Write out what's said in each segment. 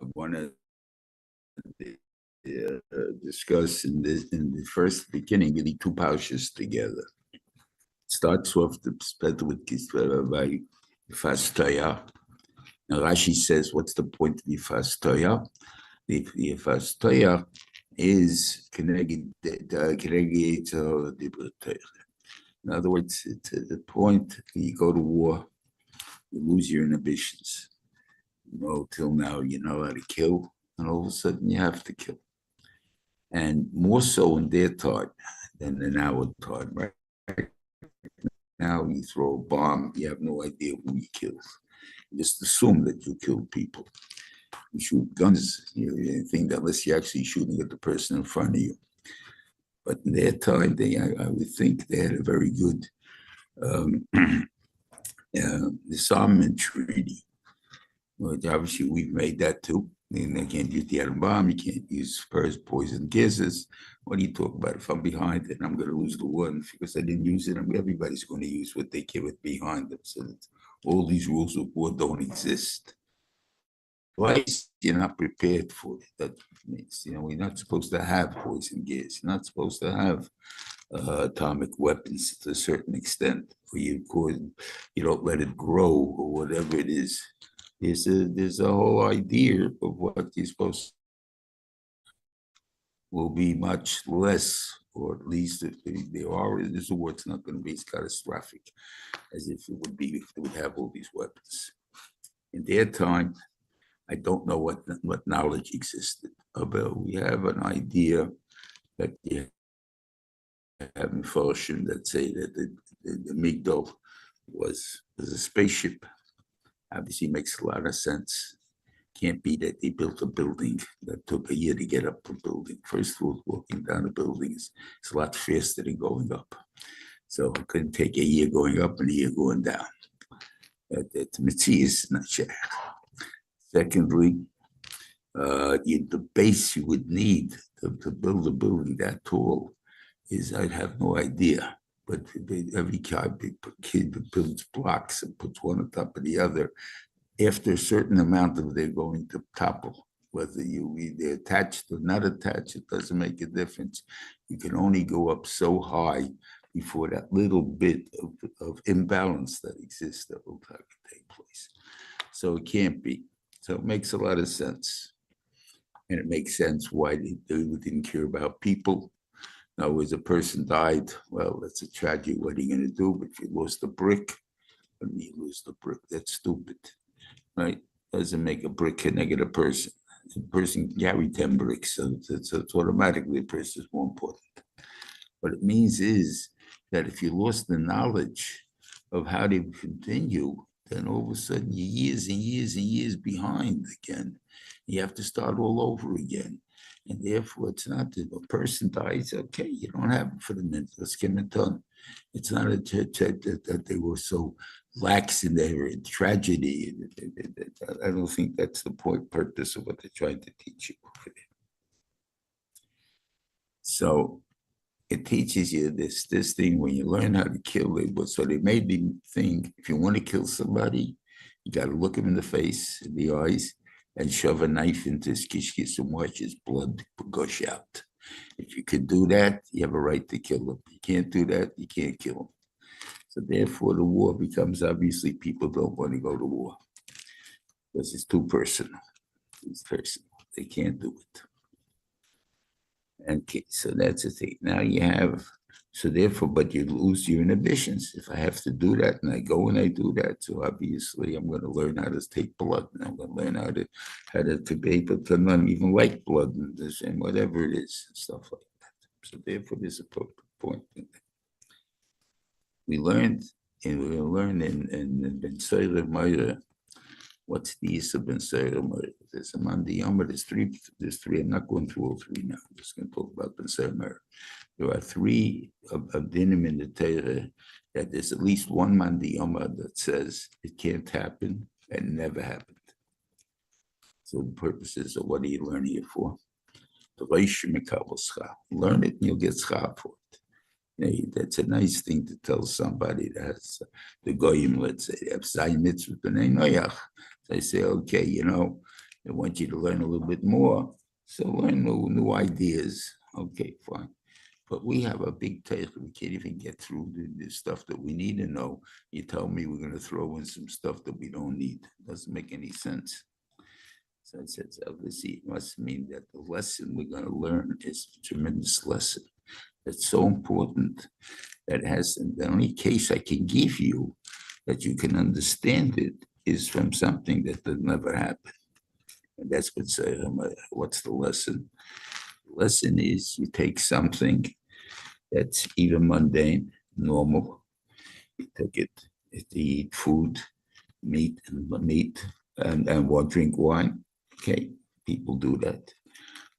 I want to discuss in the first beginning of the two Parshas together. It starts off the spell with by Fastaya. And Rashi says, what's the point of the Fastaya? The Fastaya is connected. In other words, it's the point you go to war, you lose your inhibitions. Till now you know how to kill, and all of a sudden you have to kill. And more so in their time than in our time, right? Now you throw a bomb, you have no idea who you kill. You just assume that you kill people. You shoot guns, you think that unless you're actually shooting at the person in front of you. But in their time, I would think they had a very good disarmament treaty. Well, obviously, we've made that too. And they can't use the atom bomb. You can't use first poison gases. What do you talk about? If I'm behind it, I'm going to lose the one because I didn't use it. Everybody's going to use what they give it behind them. So that all these rules of war don't exist. Twice, you're not prepared for it. That means, we're not supposed to have poison gas. You're not supposed to have atomic weapons to a certain extent. Or you don't let it grow or whatever it is. There's a whole idea of what you're supposed to will be much less, or at least if there's a war, it's not going to be as catastrophic as if it would be if they would have all these weapons. In their time, I don't know what knowledge existed about. We have an idea that you have in Mefarshim that say that the Migdal was a spaceship. Obviously makes a lot of sense. Can't be that they built a building that took a year to get up the building. First of all, walking down a building is a lot faster than going up. So it couldn't take a year going up and a year going down. That Mitzvah is not shaykh. Secondly, the base you would need to build a building that tall is, I'd have no idea. But every kid builds blocks and puts one on top of the other. After a certain amount of they're going to topple. Whether you either attached or not attached, it doesn't make a difference. You can only go up so high before that little bit of imbalance that exists that will take place. So it can't be. So it makes a lot of sense. And it makes sense why they didn't care about people. In other words, a person died, well, that's a tragedy. What are you going to do? But if you lost a brick, when you lose the brick, that's stupid, right? Doesn't make a brick a negative person. A person can carry 10 bricks, so it's automatically a person is more important. What it means is that if you lost the knowledge of how to continue, then all of a sudden you're years and years and years behind again. You have to start all over again. And therefore, it's not that a person dies, okay, you don't have it for the minute, let's get it done. It's not that they were so lax in their tragedy. I don't think that's the purpose of what they're trying to teach you. So it teaches you this thing when you learn how to kill it. So they made the thing, if you want to kill somebody, you got to look him in the face, in the eyes, and shove a knife into his kishkis and watch his blood gush out. If you can do that, you have a right to kill him. You can't do that, you can't kill him. So therefore, the war becomes, obviously, people don't want to go to war because it's too personal. It's personal. They can't do it. And so that's the thing. Now you have, so therefore, but you lose your inhibitions. If I have to do that and I go and I do that, so obviously I'm going to learn how to take blood, and I'm going to learn how to be able to not even like blood and this and whatever it is, and stuff like that. So therefore, there's a point in that. We learned in Ben Seir Meira, what's the use of Ben Seir Meira? There's a Mandiyama, there's three, I'm not going through all three now, I'm just going to talk about Ben Seir Meira. There are three of Beniman in the Torah that there's at least one Mandiyama that says it can't happen and never happened. So the purposes of what are you learning it for? Learn it and you'll get schar for it. That's a nice thing to tell somebody that has the goyim, let's say, they have Zayin mitzvah b'nei noyach. So I say, okay, I want you to learn a little bit more. So learn new ideas. Okay, fine. But we have a big taste. We can't even get through the stuff that we need to know. You tell me we're going to throw in some stuff that we don't need. Doesn't make any sense. So I said, obviously, it must mean that the lesson we're going to learn is a tremendous lesson. That's so important that the only case I can give you that you can understand it is from something that will never happen. And that's what's the lesson? The lesson is you take something that's even mundane, normal. You take it to eat food, meat, and drink wine. Okay, people do that.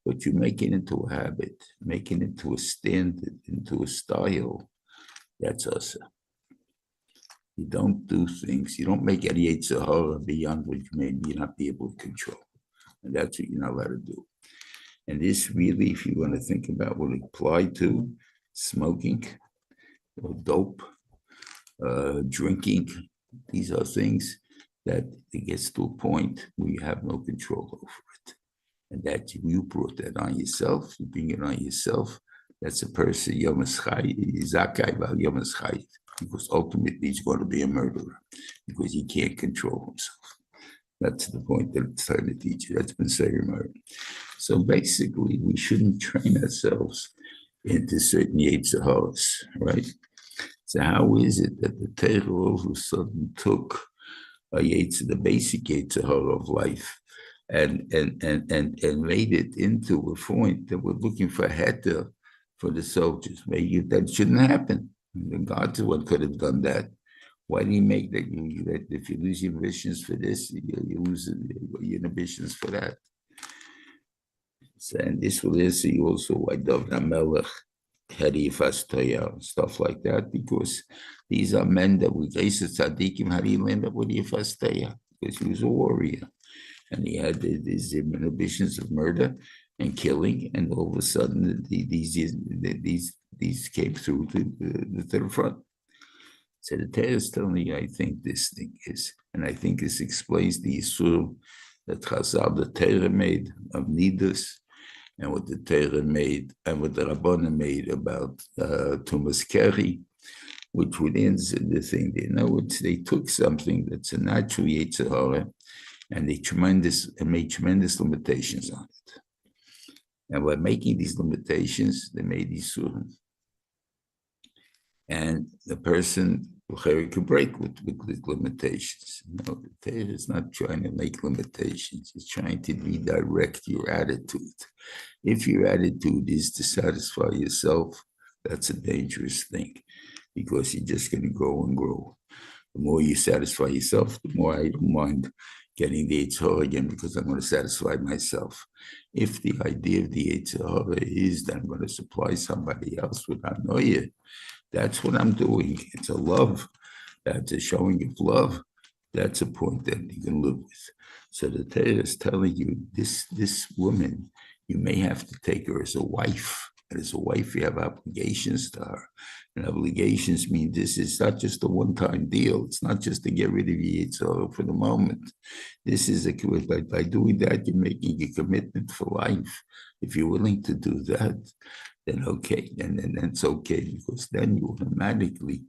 But you make it into a habit, make it into a standard, into a style. That's us. You don't do things, you don't make any Yetzer Hara beyond what you may not be able to control. And that's what you're not allowed to do. And this really, if you want to think about what it applied to, smoking, or dope, drinking, these are things that it gets to a point where you have no control over it. And that you brought that on yourself, you bring it on yourself. That's a person, because ultimately he's going to be a murderer because he can't control himself. That's the point that it's trying to teach you. That's been Seforim. So basically, we shouldn't train ourselves into certain Yetzer Haras, right? So how is it that the Torah all of a sudden took the basic Yetzer Hara of life and made it into a point that we're looking for heter for the soldiers? Maybe that shouldn't happen. God's the one could have done that. Why do you make that? If you lose your ambitions for this, you lose your ambitions for that. So, and this will answer you also why David Melech had Yifas stuff like that, because these are men that were Geisha Tzadikim. How do you end up with Yifas Toya? Because he was a warrior. And he had these inhibitions of murder and killing, and all of a sudden these came through to the front. So the Torah is telling you, I think this thing is, and I think this explains the Yisur that Chazal, the Torah made of Nidus, and what the Torah made, and what the Rabbanan made about Tumas Keri, which would end the thing. They took something that's a natural Yetzer Hara, and they made tremendous limitations on it. And by making these limitations, they made these surah. And the person could break with limitations. The Torah is not trying to make limitations. It's trying to redirect your attitude. If your attitude is to satisfy yourself, that's a dangerous thing, because you're just going to grow and grow. The more you satisfy yourself, the more I don't mind getting the Yetzer Hara again, because I'm going to satisfy myself. If the idea of the Yetzer Hara is that I'm going to supply somebody else with anoia, that's what I'm doing. It's a love. That's a showing of love. That's a point that you can live with. So the Torah is telling you, this woman, you may have to take her as a wife. And as a wife, you have obligations to her. And obligations mean this is not just a one-time deal. It's not just to get rid of you for the moment. This is by doing that, you're making a commitment for life. If you're willing to do that, then okay, and then that's okay, because then you're automatically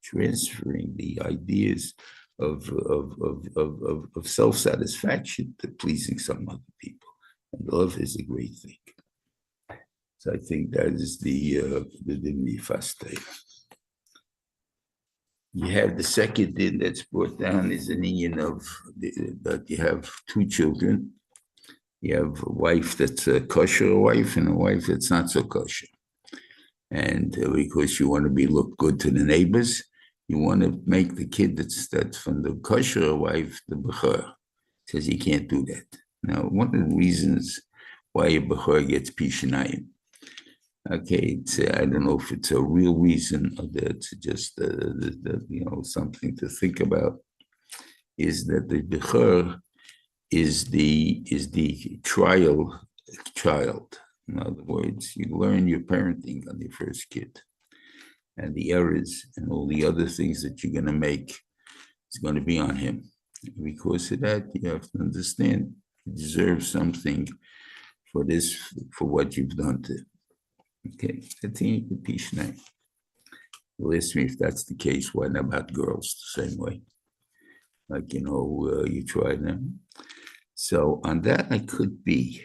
transferring the ideas of self-satisfaction to pleasing some other people. And love is a great thing. So I think that is the Yifas Toya. You have the second din that's brought down is an union of that you have two children. You have a wife that's a kosher wife and a wife that's not so kosher. And because you want to look good to the neighbors, you want to make the kid that's from the kosher wife the bechor. Says you can't do that. Now, one of the reasons why a bechor gets pishanayim, okay, I don't know if it's a real reason or that it's just something to think about, is that the bechor is the trial child. In other words, you learn your parenting on your first kid. and the errors and all the other things that you're going to make is going to be on him. Because of that, you have to understand you deserve something for this, for what you've done to him. Okay, continue to Pishnei. You'll ask me if that's the case. Why not about girls the same way? Like, you try them. So on that, it could be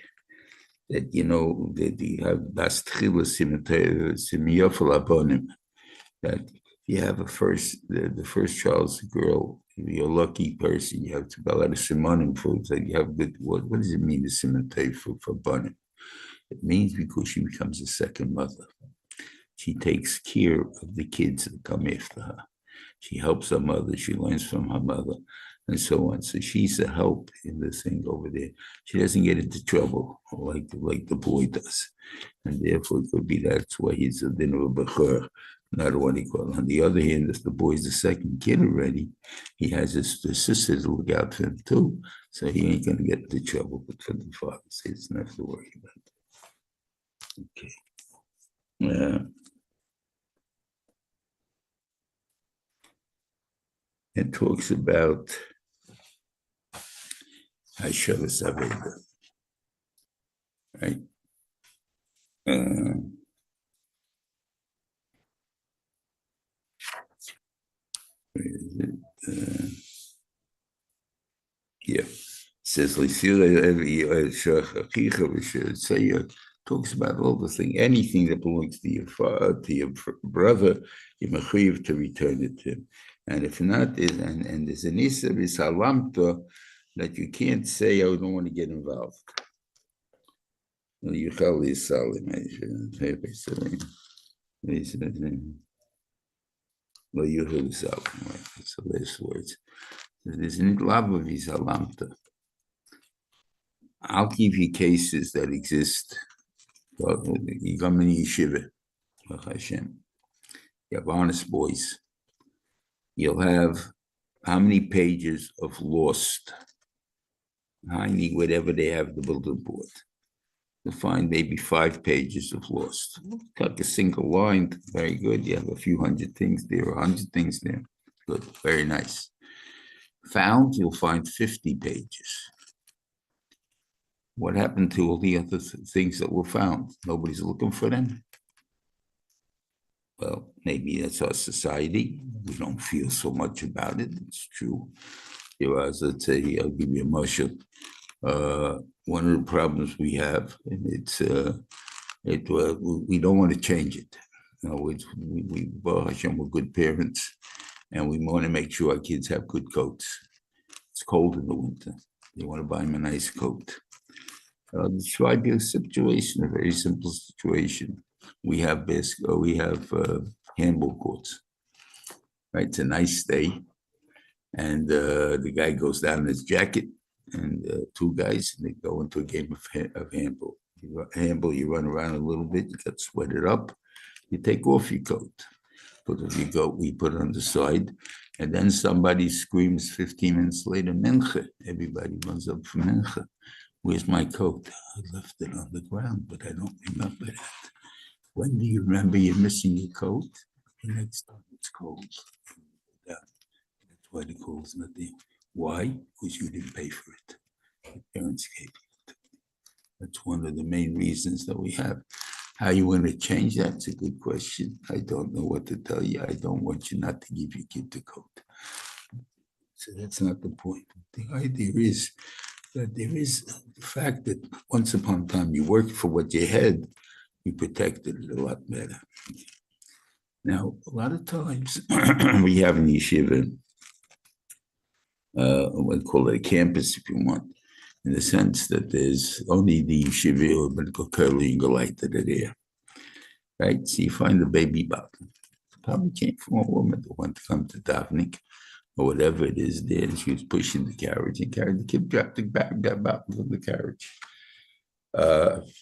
that, that you have bastchila simiyofel abonim, that you have the first child's a girl, you're a lucky person, you have to go out of simonim for it, so you have good, what does it mean, the simontai for bonim? It means because she becomes a second mother. She takes care of the kids that come after her. She helps her mother, she learns from her mother, and so on. So she's a help in the thing over there. She doesn't get into trouble like the boy does. And therefore, it could be that's why he's a din of a bechor, not what he called. On the other hand, if the boy's the second kid already, he has his sister to look out for him too. So he ain't going to get into trouble. But for the father, so it's not to worry about. Okay. It talks about Hashavas Aveda, right? Yeah. It says, talks about all the things, anything that belongs to your father, to your brother, you're mechuyev to return it to him. And if not, and there's an issa v'salamta that you can't say, I don't want to get involved. Yuchal yisalim. That's the last words. There's an lava v'salamta. I'll give you cases that exist. You come in yeshiva, Hashem. You have honest boys. You'll have how many pages of lost? I need whatever they have the bulletin board. You'll find maybe 5 pages of lost. Cut a single line, very good. You have a few hundred things there, 100 things there. Good, very nice. Found, you'll find 50 pages. What happened to all the other things that were found? Nobody's looking for them. Well, maybe that's our society. We don't feel so much about it. It's true. Let's say, I'll give you a mushroom. One of the problems we have, and we don't want to change it. We're good parents, and we want to make sure our kids have good coats. It's cold in the winter. You want to buy them a nice coat. Describe your situation, a very simple situation. We have handball courts, right? It's a nice day, and the guy goes down in his jacket, and 2 guys, and they go into a game of handball. You run around a little bit, you get sweated up, you take off your coat. We put it on the side, and then somebody screams 15 minutes later, Mincha. Everybody runs up for Mincha. Where's my coat? I left it on the ground, but I don't remember that. When do you remember you're missing your coat? The next time it's cold. That's why the coat's not there. Why? Because you didn't pay for it. Your parents gave it. That's one of the main reasons that we have. How you want to change that? It's a good question. I don't know what to tell you. I don't want you not to give your kid the coat. So that's not the point. The idea is that there is the fact that once upon a time you worked for what you had, you protected it a lot better. Now, a lot of times we have in yeshiva, we call it a campus if you want, in the sense that there's only the yeshiva or medical curly and galite that are there, right? So you find the baby bottle. Probably came from a woman that wanted to come to davening or whatever it is there, and she was pushing the carriage and carried the kid, dropped the bottle from the carriage.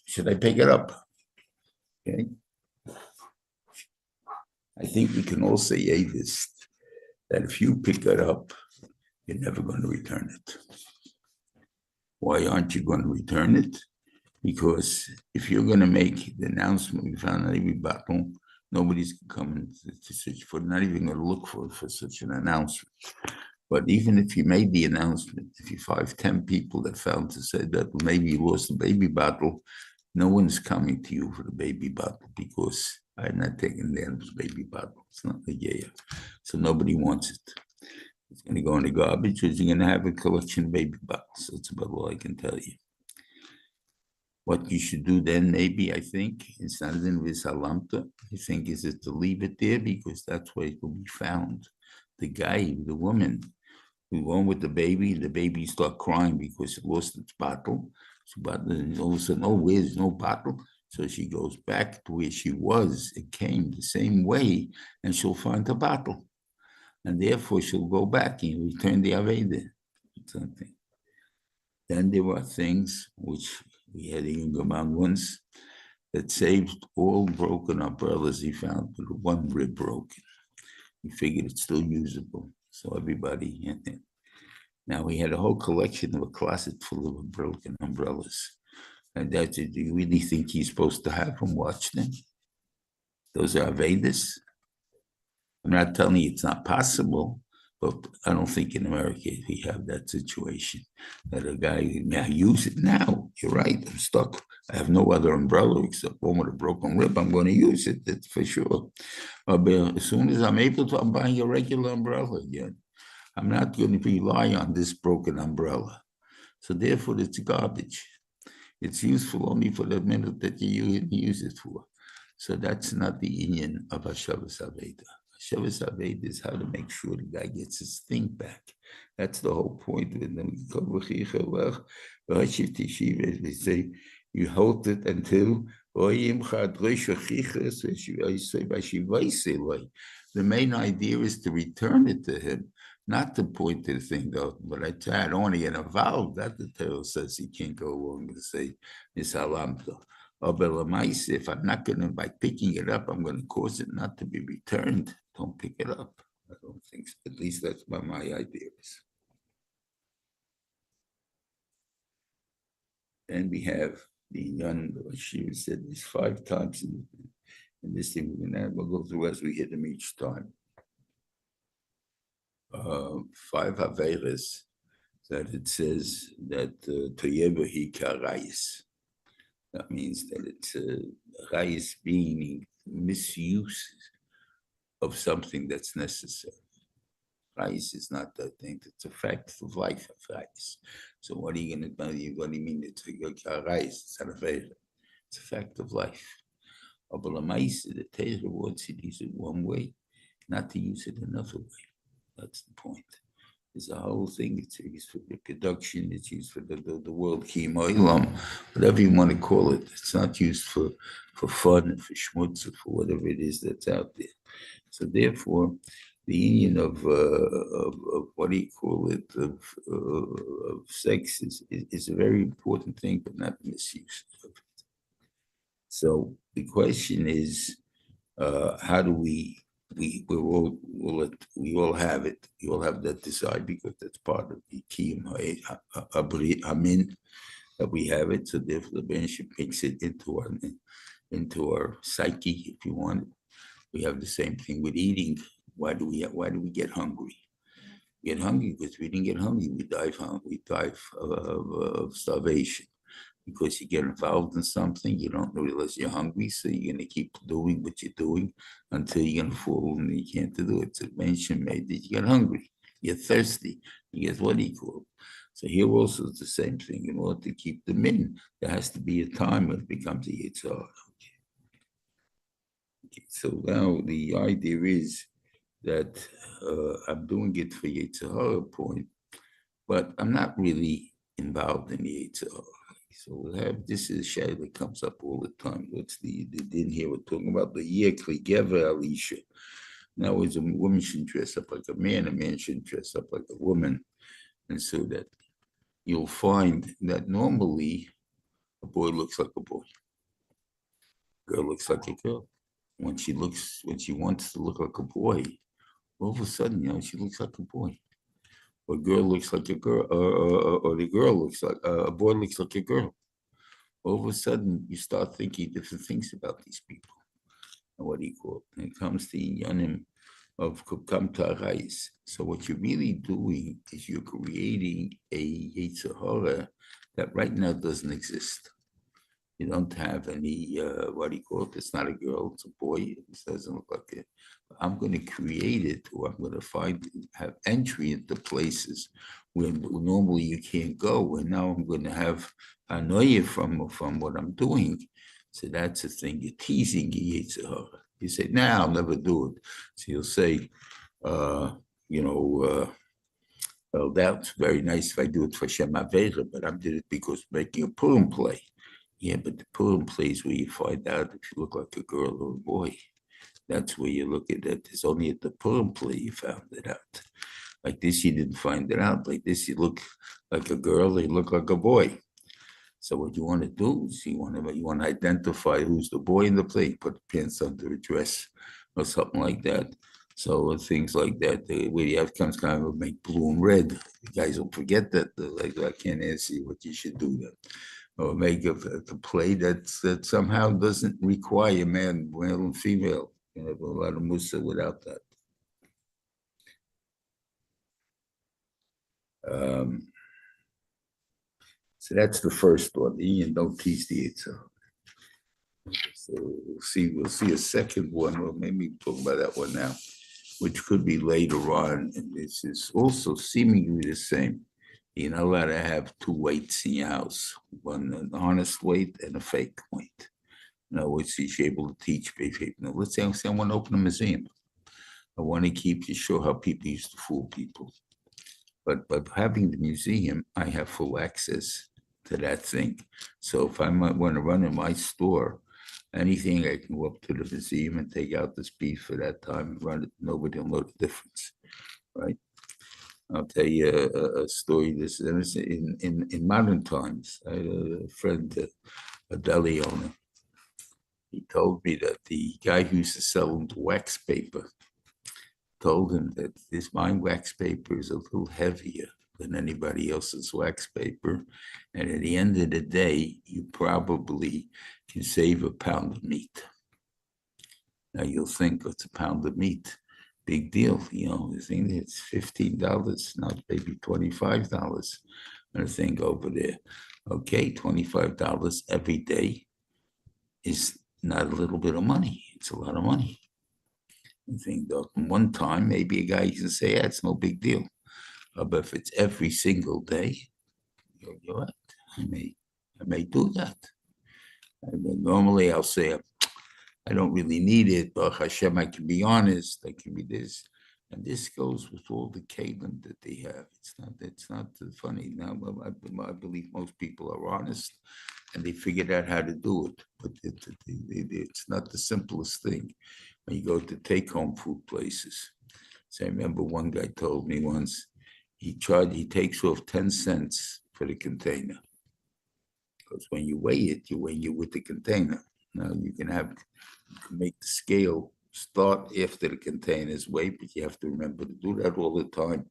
Should I pick it up? Okay. I think we can all say this, that if you pick it up, you're never going to return it. Why aren't you going to return it? Because if you're going to make the announcement, we found every bottle, Nobody's coming to search for, not even going to look for such an announcement. But even if you made the announcement, if you 5, 10 people that found to say that maybe you lost the baby bottle, no one's coming to you for the baby bottle because I'm not taking the baby bottle. It's not a yeah. So nobody wants it. It's going to go in the garbage, or you're going to have a collection of baby bottles. That's about all I can tell you. What you should do then, maybe, I think, it's not in Visalamta, I think, is it to leave it there because that's where it will be found. The guy, the woman, who went with the baby start crying because it lost its bottle. So, but all of a sudden, oh, where's no bottle? So she goes back to where she was. It came the same way, and she'll find the bottle. And therefore, she'll go back and return the Aveda. Something. Then there were things which we had a younger man once that saved all broken umbrellas he found with one rib broken. He figured it's still usable. So everybody, now we had a whole collection of a closet full of broken umbrellas. And that's it. Do you really think he's supposed to have them watch them? Those are Vedas. I'm not telling you it's not possible, but I don't think in America we have that situation that a guy now use it now. You're right. I'm stuck. I have no other umbrella except one with a broken rib. I'm going to use it. That's for sure. But as soon as I'm able to, I'm buying a regular umbrella again. I'm not going to rely on this broken umbrella. So therefore, it's garbage. It's useful only for the minute that you use it for. So that's not the union of Hashavas Aveda. Hashavas Aveda is how to make sure the guy gets his thing back. That's the whole point. They say you hold it until the main idea is to return it to him, not to point to the thing though. But I don't want to get involved. That the Torah says he can't go along and say Misalamto. If I'm not going to, by picking it up, I'm going to cause it not to be returned. Don't pick it up. I don't think so. At least that's what my idea is. And we have the young Shiur said this 5 times in this thing. We'll go through as we hit them each time. 5 Averes that it says that Toyevahi Karayis. That means that it's Rayis being misuse of something that's necessary. Rayis is not that thing, it's a fact of life of Rayis. So what are you going to do? What do you mean it's a Rayis? It's not a fact. It's a fact of life. But the Torah wants you to use it one way, not to use it another way. That's the point. There's a whole thing. It's used for reproduction. It's used for the world kimoilam, whatever you want to call it. It's not used for fun and for schmutz or for whatever it is that's out there. So therefore, the union of what do you call it of sex is a very important thing, but not misuse of it. So the question is, how do we all have it. We all have that desire because that's part of the kiyum hamin that we have it. So therefore, the benefit makes it into our psyche, if you want it. We have the same thing with eating. Why do we get hungry? We get hungry because we didn't get hungry. We die of starvation. Because you get involved in something, you don't realize you're hungry, so you're going to keep doing what you're doing until you're going to fall and you can't do it. So mention made that you get hungry, you're thirsty, you get what do you call it? So here also is the same thing. In order to keep them in, there has to be a time when it becomes a yitzhar. Okay. So now the idea is that I'm doing it for yitzhar point, but I'm not really involved in the yitzhar. So we'll have, this is a shayla that comes up all the time. What's the din here? We're talking about the yekli geva alisha. Now, a woman shouldn't dress up like a man shouldn't dress up like a woman. And so that you'll find that normally a boy looks like a boy. Girl looks like a girl. When she wants to look like a boy, all of a sudden, she looks like a boy. Or a girl looks like a girl, or the girl looks like a boy looks like a girl. All of a sudden, you start thinking different things about these people. what do you call it? When it comes to Inyanim of Kukam Ta'arais. So what you're really doing is you're creating a Yetzer Hara that right now doesn't exist. You don't have any, what do you call it? It's not a girl, it's a boy. It doesn't look like it. I'm going to create it, or I'm going to have entry into places where normally you can't go. And now I'm going to have anoia from what I'm doing. So that's the thing. You're teasing your Yetzer Hara. You say, nah, I'll never do it. So you'll say, well, that's very nice if I do it for Shem Avera, but I did it because making a Purim play. Yeah, but the Purim plays where you find out if you look like a girl or a boy. That's where you look at it. It's only at the Purim play you found it out. Like this, you didn't find it out. Like this, you look like a girl, you look like a boy. So what you want to do is you want to identify who's the boy in the play, put pants under a dress or something like that. So things like that, where the outcomes kind of make blue and red. You guys will forget that. Like I can't ask you what you should do then. Or make a play that somehow doesn't require male and female. You have a lot of musa without that. So that's the first one. And don't teach the Yetzer. So we'll see a second one, or maybe talk about that one now, which could be later on. And this is also seemingly the same. You're not allowed to have two weights in your house, one an honest weight and a fake weight. In other words, you're able to teach people. Let's say I want to open a museum. I want to keep you sure how people used to fool people. But having the museum, I have full access to that thing. So if I might want to run in my store, anything I can go up to the museum and take out this piece for that time and run it, nobody will know the difference, right? I'll tell you a story. This is in modern times. I had a friend, a deli owner. He told me that the guy who used to sell him the wax paper told him that my wax paper is a little heavier than anybody else's wax paper. And at the end of the day, you probably can save a pound of meat. Now you'll think it's a pound of meat. Big deal, the thing it's $15, not maybe $25. And the thing over there, okay, $25 every day is not a little bit of money. It's a lot of money. I think that one time, maybe a guy can say, yeah, it's no big deal. But if it's every single day, you're right. I may do that. Normally I'll say, I don't really need it, but Hashem, I can be honest, I can be this. And this goes with all the kalim that they have. It's not funny. Now, I believe most people are honest and they figured out how to do it, but it's not the simplest thing when you go to take-home food places. So I remember one guy told me once, he takes off 10 cents for the container. Because when you weigh it, you weigh it with the container. Now you can make the scale start after the container's weight, but you have to remember to do that all the time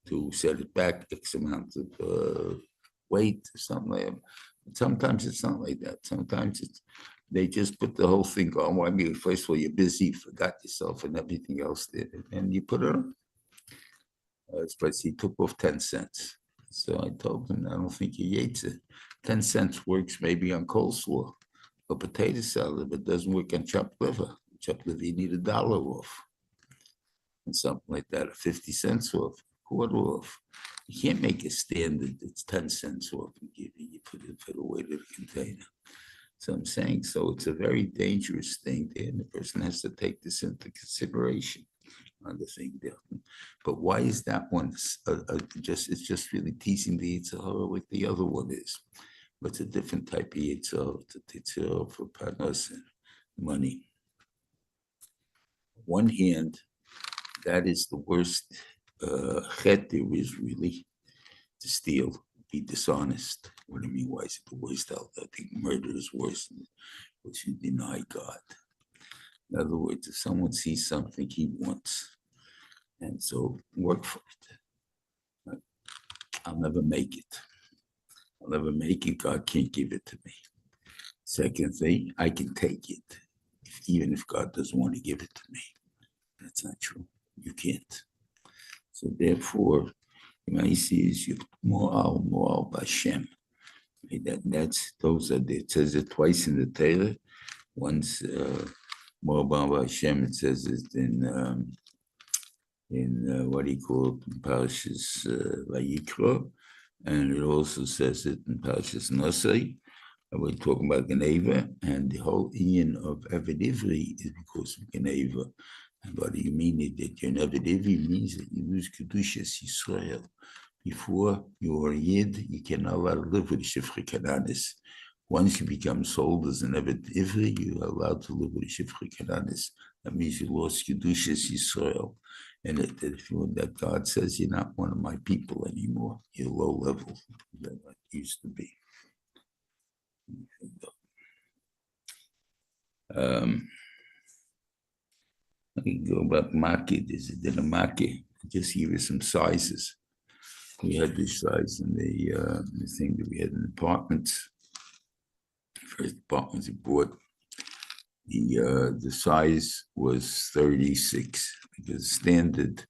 to set it back X amount of weight or something like that. But sometimes it's not like that. Sometimes they just put the whole thing on. Well, I mean, first of all, you're busy, forgot yourself and everything else did, and you put it on. But he took off 10 cents. So I told him, I don't think he hates it. 10 cents works maybe on coleslaw or potato salad, but doesn't work on chopped liver. Chopped liver, you need $1 off. And something like that, or 50 cents off, quarter off. You can't make a standard that's 10 cents off and give you put it away to the container. So I'm saying, so it's a very dangerous thing there, and the person has to take this into consideration on the thing there. But why is that one it's just really teasing the Yetzer Hara like the other one is? But it's a different type of Yetzer Hara. It's a Yetzer Hara for parnas and money. On one hand, that is the worst chet there is really, to steal, be dishonest. What do I mean? Why is it the worst? I think murder is worse because you deny God. In other words, if someone sees something he wants, and so work for it. I'll never make it. I'll never make it. God can't give it to me. Second thing, I can take it. even if God doesn't want to give it to me. That's not true. You can't. So therefore, I see is Mo'al B'Hashem. It says it twice in the Torah. Once Mo'al B'Hashem, it says it in what he called Parshas Vayikra, and it also says it in Parshas Nosai. We're talking about Geneva, and the whole Indian of Eved Ivri is because of Geneva. And what do you mean that you're an Eved Ivri? Means that you lose Kedushas Yisrael. Before you are a Yid, you cannot allow to live with Shifra Kananis. Once you become sold as an Eved Ivri, you are allowed to live with Shifra Kananis. That means you lost Kedushas Yisrael. And that God says you're not one of my people anymore. You're low level than what you used to be. I can go about market. Is it in a market? Just give you some sizes. We had this size in the thing that we had in apartments. First apartments we bought, the size was 36 because standard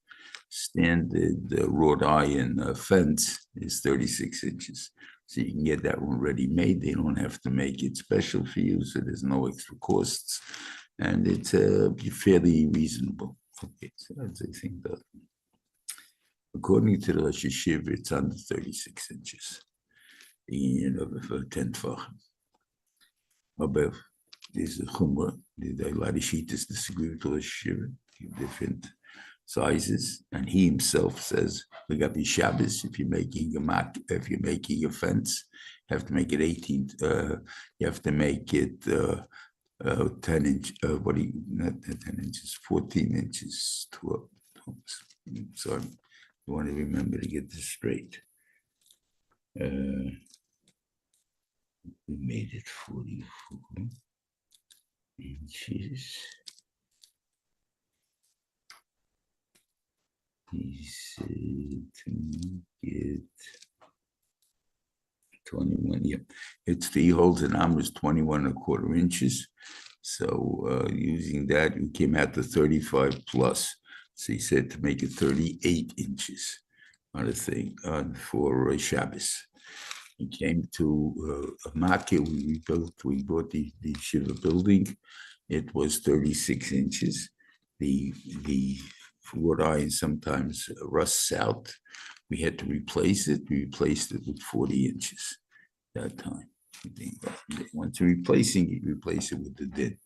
wrought iron fence is 36 inches. So you can get that one ready made. They don't have to make it special for you, so there's no extra costs, and it's fairly reasonable. Okay, so that's the thing that, according to the Rosh Hashiva, it's under 36 inches. For 10 tefachim. But there's a chumrah. A lot of shittas disagree with the Rosh Hashiva, different sizes, and he himself says, "We got the Shabbos. If you're making a fence, you have to make it 18. You have to make it 10 inch. Not 10 inches, 14 inches. 12. Sorry, you want to remember to get this straight. We made it 44 inches. He said to get 21. Yeah, he holds an arm is 21.25 inches. So using that, we came out to 35 plus. So he said to make it 38 inches on a thing for Shabbos. He came to a market we bought the Shiva building. It was 36 inches. The wrought iron sometimes rusts out. We had to replace it. We replaced it with 40 inches that time. Once you're replacing it, you replace it with the din.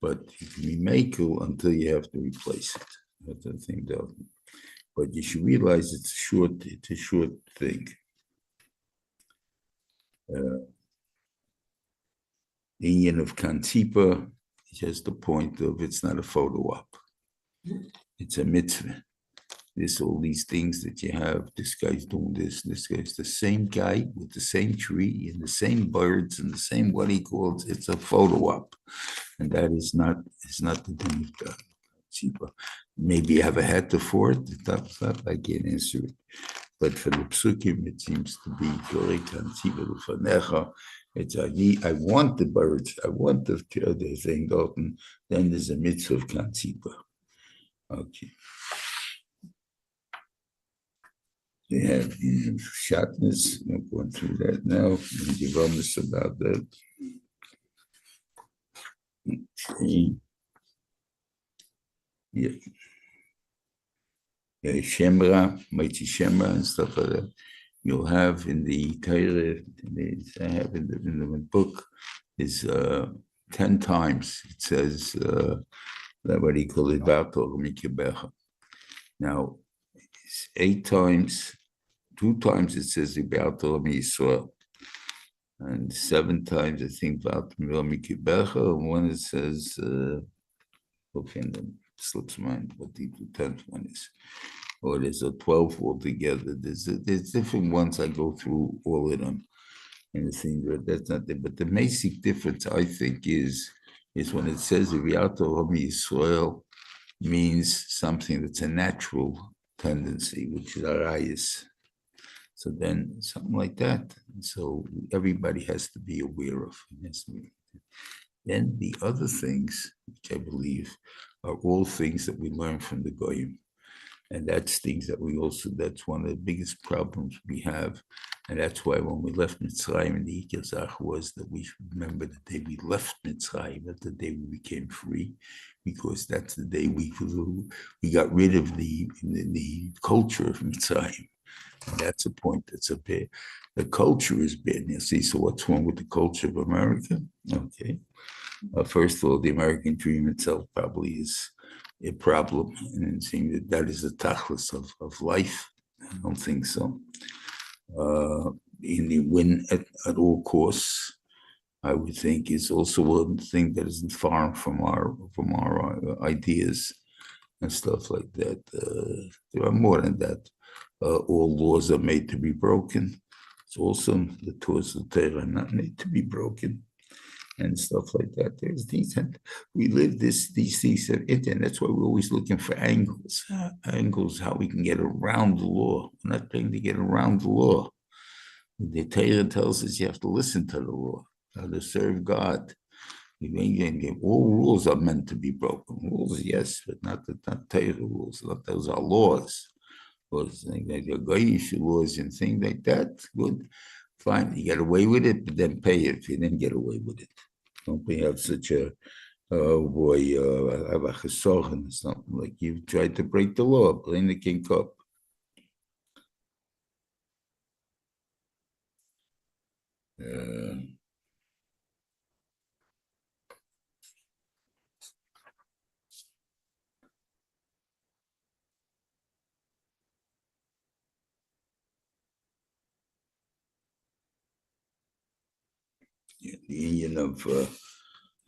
But you can be makel until you have to replace it. That's the thing, though. But you should realize it's a short thing. The Indian of Kantipa is just the point of it's not a photo op. It's a mitzvah. There's all these things that you have. This guy's doing this guy's the same guy with the same tree and the same birds and the same what he calls. It's a photo op, and that is not the thing of God. Maybe you have a heter for it. I can't answer it. But for the psukim, it seems to be it's I want the birds. I want the thing open. Then there's a mitzvah of kantipa. Okay. They have shatnez. I'm not going through that now. And give us about that. Okay. Yeah. Shemra, Mighty Shemra, and stuff like that. You'll have in the Torah, I have in the book, is 10 times it says that what he called it. Now, it's 8 times, 2 times it says about Yisrael, and 7 times I think about and one it says slips mind what the 10th one is, or there's a 12 altogether. There's different ones. I go through all of them, and the thing that that's not there. But the basic difference, I think, is when it says Yisrael means something that's a natural tendency, which is arayis. So then something like that. So everybody has to be aware of. Then the other things, which I believe are all things that we learn from the Goyim. And that's things that that's one of the biggest problems we have. And that's why when we left Mitzrayim, and the Ikazach was that we should remember the day we left Mitzrayim, not the day we became free, because that's the day we got rid of the culture of Mitzrayim. And that's a point that's a bit, the culture is bad. You see, so what's wrong with the culture of America? Okay. First of all, the American dream itself probably is a problem, and it seems that is the tachlis of life. I don't think so. In the win at all costs, I would think is also one thing that isn't far from our ideas and stuff like that. There are more than that. All laws are made to be broken. It's also the Torah's are not made to be broken. And stuff like that. There's these, and we live these things at internet. That's why we're always looking for angles, how we can get around the law. We're not trying to get around the law. The Torah tells us you have to listen to the law, how to serve God. All rules are meant to be broken. Rules, yes, but not Torah rules. Those are laws. Laws like Goyish laws and things like that. Good. Fine, you get away with it, but then pay it if you didn't get away with it. Don't have such a, have a chesorchen or something like you tried to break the law, blame the king up. The union of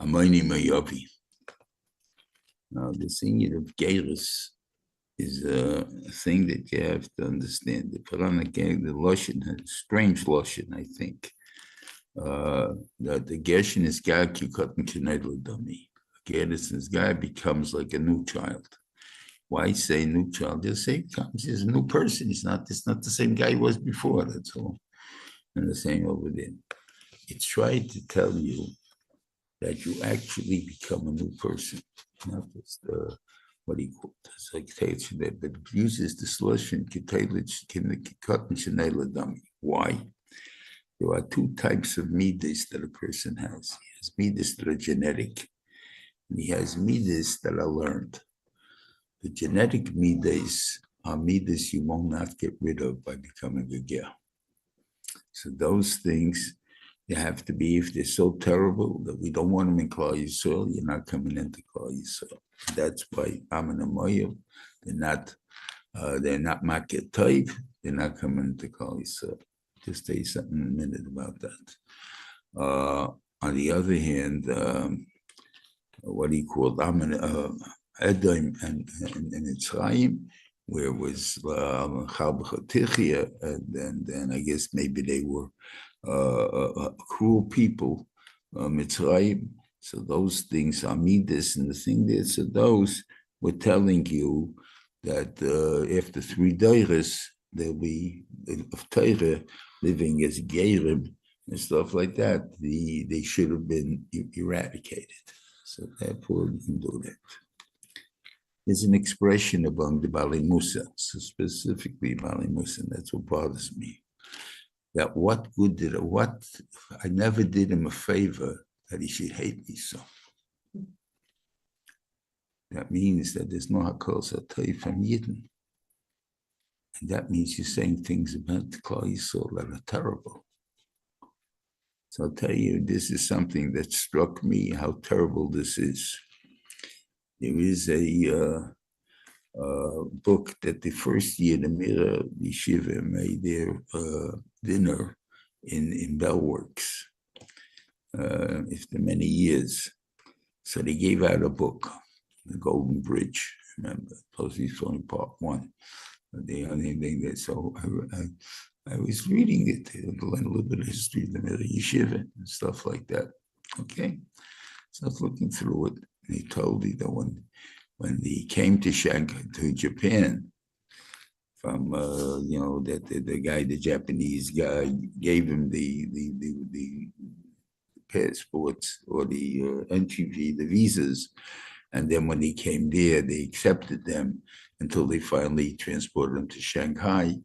Amoni Mayovi. Now, this union of Geirus is a thing that you have to understand. The Quranic, the Loshen, strange Loshen, I think. That the Geshon is God, Kikot and Kinedlo Dummy. Geirus is God becomes like a new child. Why say new child? Just say he's a new person. It's not the same guy he was before, that's all. And the same over there. It's trying to tell you that you actually become a new person, not just what he called it. Like but it uses the solution. Why? There are two types of midas that a person has. He has midas that are genetic, and he has midas that are learned. The genetic midas are midas you will not get rid of by becoming a ger. So those things, they have to be, if they're so terrible that we don't want them in Klal Yisrael, you're not coming into Klal Yisrael. That's why Amen Amoyev, they're not Makir Toiv, they're not coming into Klal Yisrael. Just tell you something in a minute about that. On the other hand, what he called Amen Edom and Mitzrayim, where it was Chal B'Chotichia, and then I guess maybe they were cruel people, Mitzrayim. So those things are midas, and the thing there. So those were telling you that after 3 dairas, there'll be of Torah living as Gerim and stuff like that. They should have been eradicated. So therefore, you can do that. There's an expression among the Bali Musa, so specifically Bali Musa, and that's what bothers me. That I never did him a favor that he should hate me so. That means that there's no Hakol Satay from Yidden. And that means you're saying things about the Klal Yisrael that are terrible. So I'll tell you, this is something that struck me, how terrible this is. There is a book that the first year the Mira Yeshiva made their dinner in Bellworks after many years. So they gave out a book, The Golden Bridge, remember, supposedly from part 1. The only thing that, so I was reading it to learn a little bit of history of the Mira Yeshiva and stuff like that. Okay, so I was looking through it, and he told me that when he came to Shanghai, to Japan, from that the guy, the Japanese guy, gave him the passports or the entry fee, the visas. And then when they came there, they accepted them until they finally transported them to Shanghai.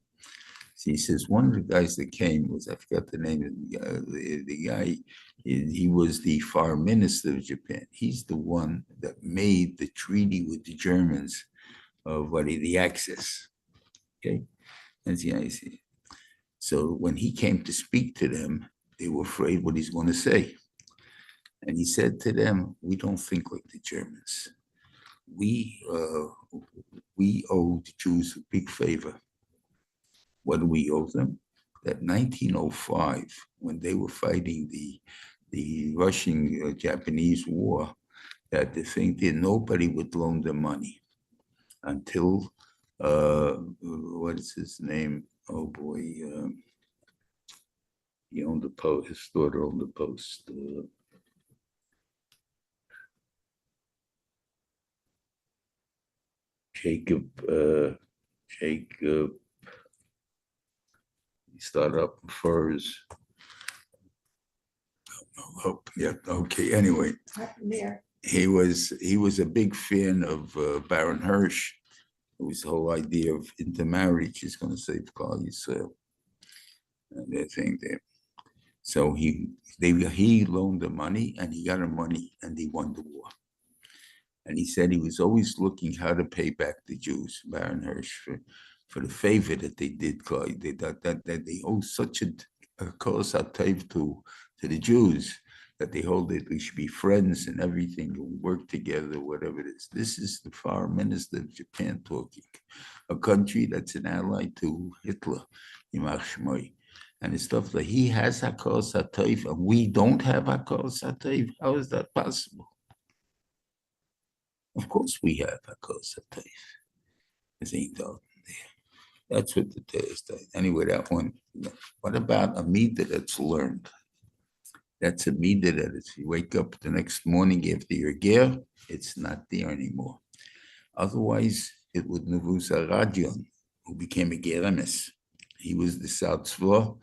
So he says, one of the guys that came was, I forgot the name of the guy, he was the foreign minister of Japan. He's the one that made the treaty with the Germans of the Axis. Okay, that's the idea. So when he came to speak to them, they were afraid what he's going to say. And he said to them, we don't think like the Germans. We owe the Jews a big favor. What do we owe them? That 1905, when they were fighting the Russian-Japanese war, that the thing that nobody would loan them money until, what is his name? Oh boy, he owned the Post, his daughter owned the Post. Jacob, he started up first. Oh, yeah, okay, anyway. He was a big fan of Baron Hirsch. It was the whole idea of intermarriage is going to save Klal Yisrael. And they think that. So he loaned the money and he got the money and he won the war. And he said he was always looking how to pay back the Jews, Baron Hirsch, for the favor that they did. That they owe such a kos hatov to the Jews that they hold that we should be friends and everything and work together, whatever it is. This is the foreign minister of Japan talking, a country that's an ally to Hitler, Yimach Shmoi. And it's stuff that he has hakos hatov and we don't have hakos hatov. How is that possible? Of course we have hakos hatov. This ain't done there. That's what the test is. Anyway, that one. What about a midah that's learned? That's a midah that if you wake up the next morning after your ger, it's not there anymore. Otherwise, it would Nevusa Radion, who became a geremes. He was the Tzva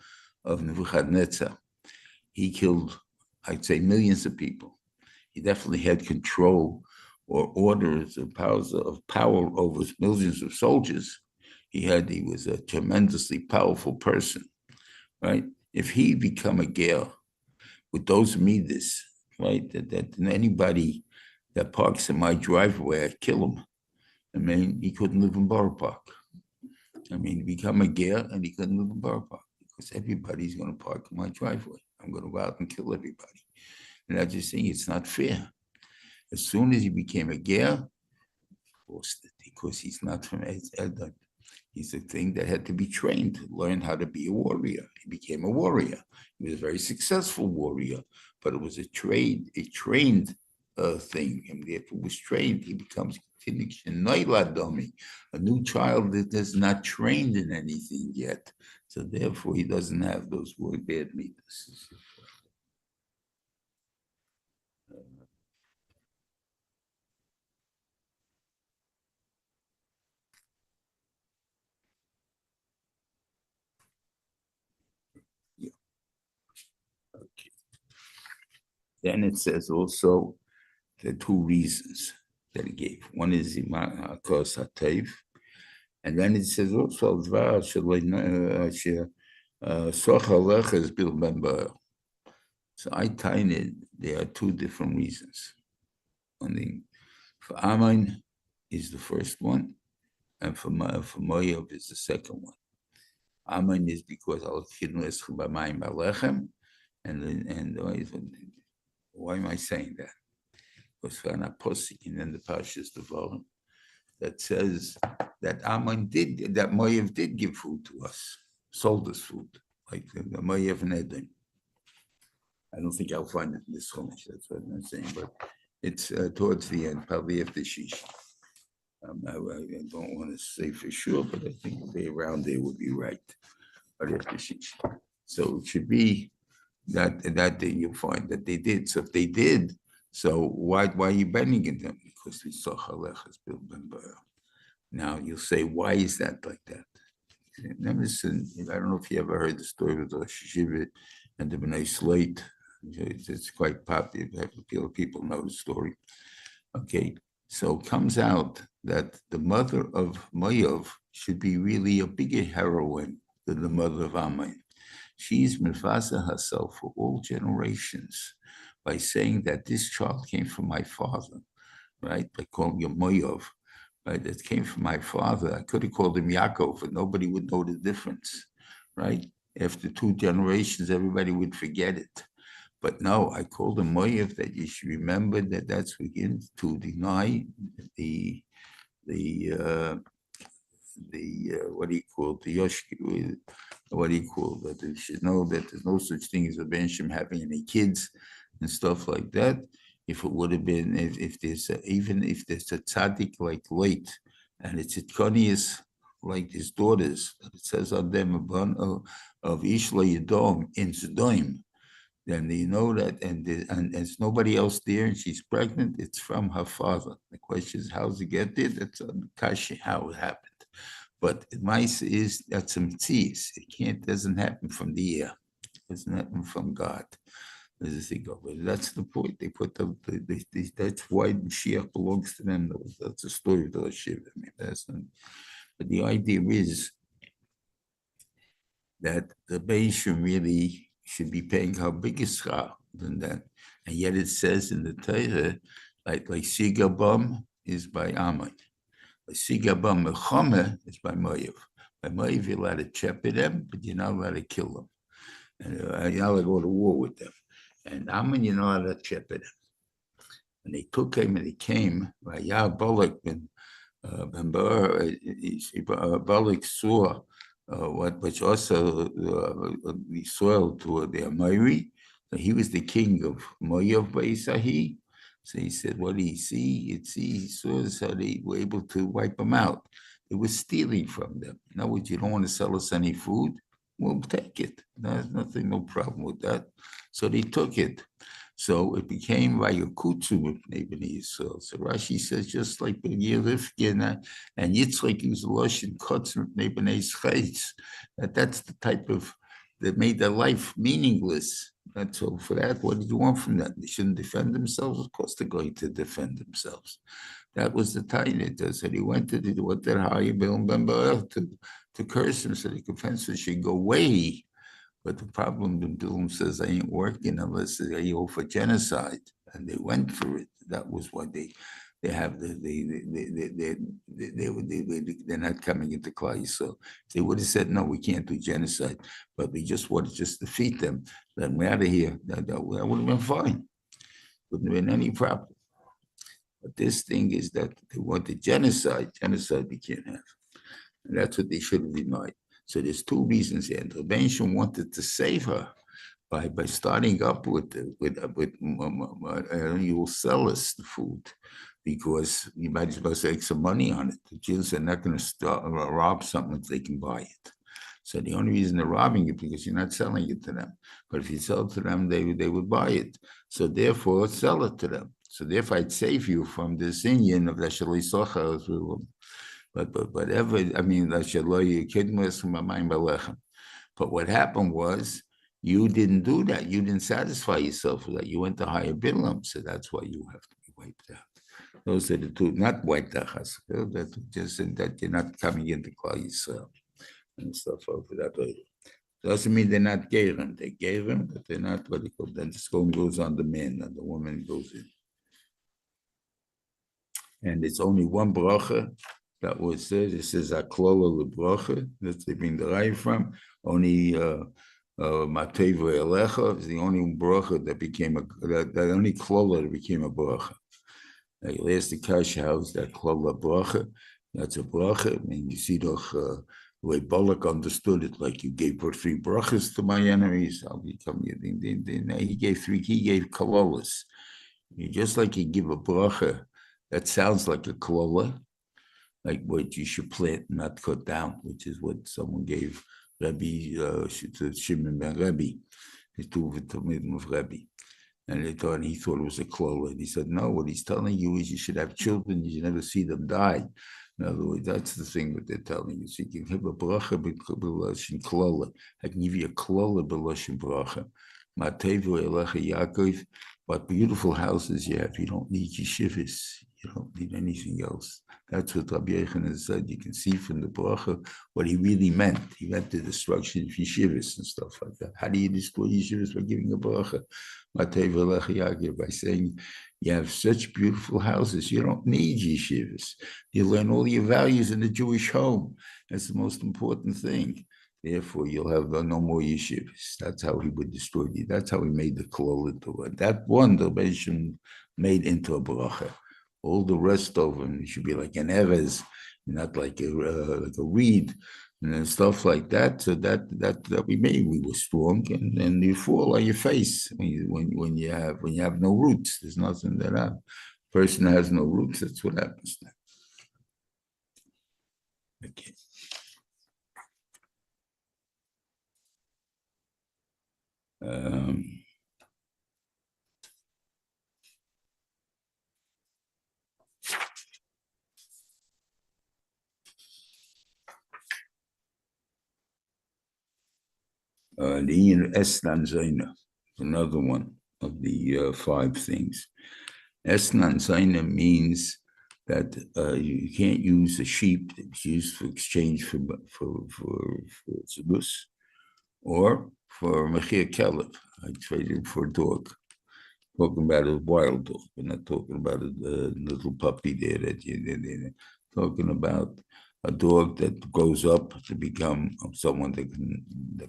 of Nebuchadnezzar. He killed, I'd say, millions of people. He definitely had control or orders of power over millions of soldiers. He was a tremendously powerful person, right? If he become a ger with those midas, right, that anybody that parks in my driveway, I'd kill him. I mean, he couldn't live in Borough Park. I mean, become a ger and he couldn't live in Borough Park because everybody's going to park in my driveway. I'm going to go out and kill everybody. And I just think it's not fair. As soon as he became a ger, forced it because he's not from Edom. He's a thing that had to be trained to learn how to be a warrior. He became a warrior. He was a very successful warrior, but it was a trained thing. And if it was trained, he becomes a new child that is not trained in anything yet. So therefore, he doesn't have those bad midas. Okay. Then it says also the two reasons that he gave. One is hakos hatov, and then it says also so I find it there are two different reasons. One thing for Amen is the first one, and for Moav is the second one. Amen is because and why am I saying that? Because for an apostle in the Parshas Seforim that says that Moav did give food to us, sold us food, like the Moav and Edom. I don't think I'll find it in this Chumash, that's what I'm saying, but it's towards the end, probably after Shish. I don't want to say for sure, but I think they around there would be right. But after Shish. So it should be that thing you'll find that they did. So if they did, so why are you bending in them? Because we saw Chalechas Bil Ben Baal. Now you'll say, why is that like that? I don't know if you ever heard the story of the Rosh Yeshiva and the Bnei Slate It's quite popular. People know the story. Okay, so it comes out that the mother of Moav should be really a bigger heroine than the mother of Ammon. She's mefasa herself for all generations by saying that this child came from my father, right? By calling him Moav, right? That came from my father. I could have called him Yaakov, but nobody would know the difference, right? After 2 generations, everybody would forget it. But no, I called him Moav, that you should remember that that's begins to deny the what do you call it, the Yoshki, what do you call that? You should know that there's no such thing as a benshim having any kids and stuff like that. If it would have been, if there's even if there's a tzaddik like late, and it's a tkonius like his daughters, it says on them of Ishla Yadom in Zedom, then you know that, and there's nobody else there, and she's pregnant. It's from her father. The question is, how does it get there? That's on Kashi, how it happened. But mice is that's some tzis. It doesn't happen from the air. It doesn't happen from God. That's the point. They put that's why Mashiach belongs to them. That's the story of the Hashiv. I mean, but the idea is that the Beishim really should be paying her bigger schar than that. And yet it says in the Torah, like Sigabam is by Ammon. Sigabam Mechome is by Moav. By Moav, you're allowed to shepherd them, but you're not allowed to kill them. And you're not allowed to go to war with them. And Ammon, you're not allowed to shepherd them. And they took him and he came, Balak Balak saw which also the soil to the Amori. So he was the king of Moav Baisahi. So he said, what did he see? He saw how they were able to wipe them out. They were stealing from them. In other words, you don't want to sell us any food? We'll take it. There's nothing, no problem with that. So they took it. So it became Vayakutsu with Bnei Yisrael. So Rashi says, just like Rifkin and Yitzchak used the Lashon Kotz with Bnei Yisrael, that's the type of, that made their life meaningless. And so for that, what did you want from them? They shouldn't defend themselves? Of course they're going to defend themselves. That was the time it does. And he went to curse him so the offenses should go away. But the problem, the Bilam says, I ain't working unless they go for genocide. And they went for it. That was what they have, they're not coming into Klal Yisrael. If they would have said, no, we can't do genocide, but we just want to just defeat them, then we're out of here. That would have been fine. Wouldn't have been any problem. But this thing is that they want the genocide. Genocide we can't have. And that's what they should have denied. So there's 2 reasons here. And the Rebbeinu wanted to save her by starting up with you will sell us the food because you might as well make some money on it. The Jews are not going to rob something if they can buy it. So the only reason they're robbing it because you're not selling it to them. But if you sell it to them, they would buy it. So therefore, sell it to them. So therefore, I'd save you from this Indian of the Shalai Socha. But whatever, I mean, but what happened was you didn't do that. You didn't satisfy yourself with that. You went to higher Bilam, so that's why you have to be wiped out. Those are the 2, not wiped out, that just that you're not coming into Klal Yisrael and stuff over that. Doesn't mean they're not Gerim. They're Gerim, but they're not what they call. Then the stone goes on the man and the woman goes in. And it's only one bracha. That was said. It says Aklola lebracha. That's they bring the right from. Only Mateva Elecha is the only bracha that became that only klola that became a bracha. Now you'll ask the kasha, how's that klola bracha? That's a bracha. I mean, you see the way Balak understood it, like you gave 3 brachas to my enemies. I'll become you. He gave 3. He gave kololas. Just like you give a bracha that sounds like a klola. Like what you should plant, not cut down, which is what someone gave Rabbi to Shimon ben Rabbi, his 2 Talmidim of Rabbi. And he thought it was a klola. And he said, no, what he's telling you is you should have children, you should never see them die. In other words, that's the thing that they're telling you. So you can have a bracha b'loshin klola. I can give you a klola b'loshin bracha. Matevu Elecha Yaakov, what beautiful houses you have. You don't need yeshivas. You don't need anything else. That's what Rabbi Yochanan said. You can see from the bracha what he really meant. He meant the destruction of yeshivas and stuff like that. How do you destroy yeshivas? By giving a bracha. Matevu Elecha Yaakov, by saying you have such beautiful houses. You don't need yeshivas. You learn all your values in the Jewish home. That's the most important thing. Therefore, you'll have no more yeshivas. That's how he would destroy you. That's how he made the klal into it. That one, the Rebbeinu made into a bracha. All the rest of them, it should be like an Evez, not like a reed, and stuff like that. So that we made, we were strong, and you fall on your face when you have no roots. There's nothing that happens. Person has no roots. That's what happens then. Okay. The Esnan Zaina, another one of the 5 things. Esnan Zaina means that you can't use a sheep that's used for exchange for zebus, or for mechir kelef. I traded for a dog. Talking about a wild dog. We're not talking about a little puppy there that you're talking about a dog that grows up to become someone that